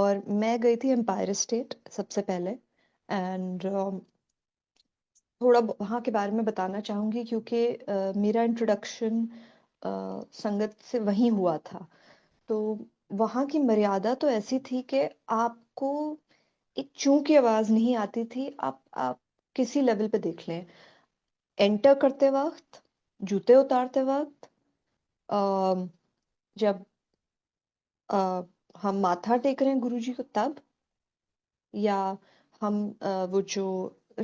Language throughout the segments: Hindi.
और मैं गई थी एम्पायर स्टेट सबसे पहले। एंड थोड़ा वहाँ के बारे में बताना चाहूँगी क्योंकि मेरा इंट्रोडक्शन संगत से वहीं हुआ था। तो वहाँ की मर्यादा तो ऐसी थी कि आपको एक चूं की आवाज़ नहीं आती थी। आप किसी लेवल पे देख लें, एंटर करते वक्त, जूते उतारते वक्त, अ, जब अ, हम माथा टेक रहे हैं गुरुजी को तब, या हम वो जो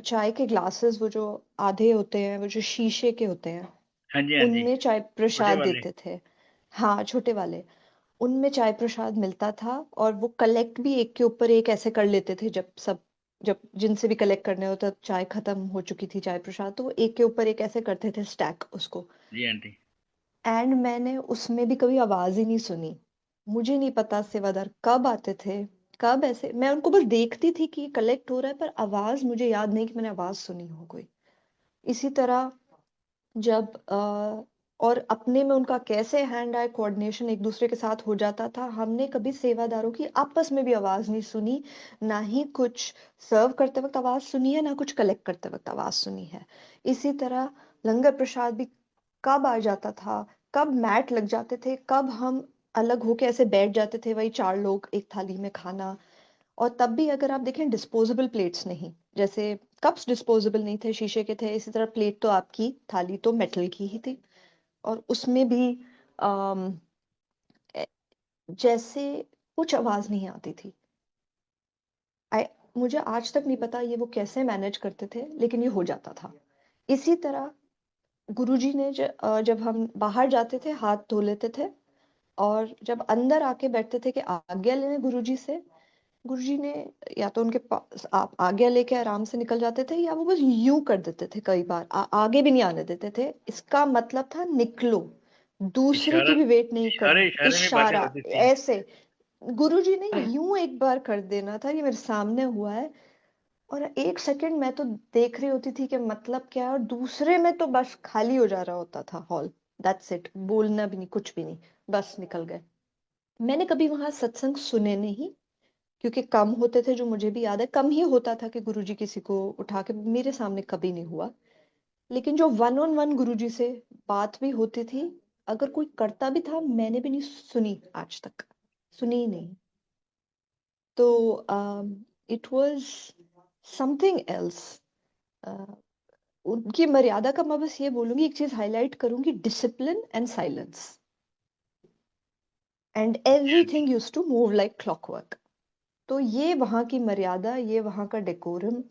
चाय के ग्लासेस वो जो आधे होते हैं, वो जो शीशे के होते हैं, हाँ जी, हाँ जी। उनमें चाय छोटे प्रसाद वाले। देते थे। हाँ, छोटे वाले। उनमें चाय प्रसाद मिलता था और वो कलेक्ट भी एक के ऊपर एक ऐसे कर लेते थे। जब जिनसे भी कलेक्ट करने होता, चाय खत्म हो चुकी थी चाय प्रसाद, तो वो एक के ऊपर एक ऐसे करते थे स्टैक उसको। जी आंटी। एंड मैंने उसमें भी कभी आवाज ही नहीं सुनी। मुझे नहीं पता सेवादार कब आते थे, कब ऐसे, मैं उनको बस देखती थी कि कलेक्ट हो रहा है, पर आवाज मुझे याद नहीं कि मैंने आवाज सुनी हो कोई। इसी तरह जब और अपने में उनका कैसे हैंड आई कोऑर्डिनेशन एक दूसरे के साथ हो जाता था। हमने कभी सेवादारों की आपस में भी आवाज नहीं सुनी, ना ही कुछ सर्व करते वक्त आवाज सुनी है, ना कुछ कलेक्ट करते वक्त आवाज सुनी है। इसी तरह लंगर प्रसाद भी कब आ जाता था, कब मैट लग जाते थे, कब हम अलग होके ऐसे बैठ जाते थे, वही 4 लोग एक थाली में खाना। और तब भी अगर आप देखें, डिस्पोजेबल प्लेट्स नहीं, जैसे कप्स डिस्पोजेबल नहीं थे, शीशे के थे, इसी तरह प्लेट तो आपकी थाली तो मेटल की ही थी। और उसमें भी अम, ए- जैसे कुछ आवाज नहीं आती थी। आई मुझे आज तक नहीं पता ये वो कैसे मैनेज करते थे, लेकिन ये हो जाता था। इसी तरह गुरुजी ने जब हम बाहर जाते थे हाथ धो लेते थे, और जब अंदर आके बैठते थे कि आज्ञा लेने गुरुजी से, गुरुजी ने या तो उनके पास आप आज्ञा लेके आराम से निकल जाते थे, या वो बस यूं कर देते थे। कई बार आगे भी नहीं आने देते थे। इसका मतलब था निकलो, दूसरे की इशारा, भी वेट नहीं इशारे करनी, इशारे में बातें इशारा। होती थी। ऐसे गुरुजी ने यूं एक बार कर देना था, ये मेरे सामने हुआ है। और 1 सेकंड मैं तो देख रही होती थी कि मतलब क्या है, और दूसरे में तो बस खाली हो जा रहा होता था हॉल। दैट्स इट, बोलना भी नहीं, कुछ भी नहीं, बस निकल गए। मैंने कभी वहां सत्संग सुने नहीं, क्योंकि कम होते थे, जो मुझे भी याद है कम ही होता था कि गुरुजी किसी को उठा के, मेरे सामने कभी नहीं हुआ। लेकिन जो वन ऑन वन गुरुजी से बात भी होती थी, अगर कोई करता भी था, मैंने भी नहीं सुनी आज तक, सुनी ही नहीं। तो इट वाज समथिंग एल्स। उनकी मर्यादा का मैं बस ये बोलूंगी, एक चीज हाईलाइट करूंगी, discipline and silence, and everything used to move like clockwork. तो ये वहाँ की मर्यादा, ये वहाँ का डेकोरम,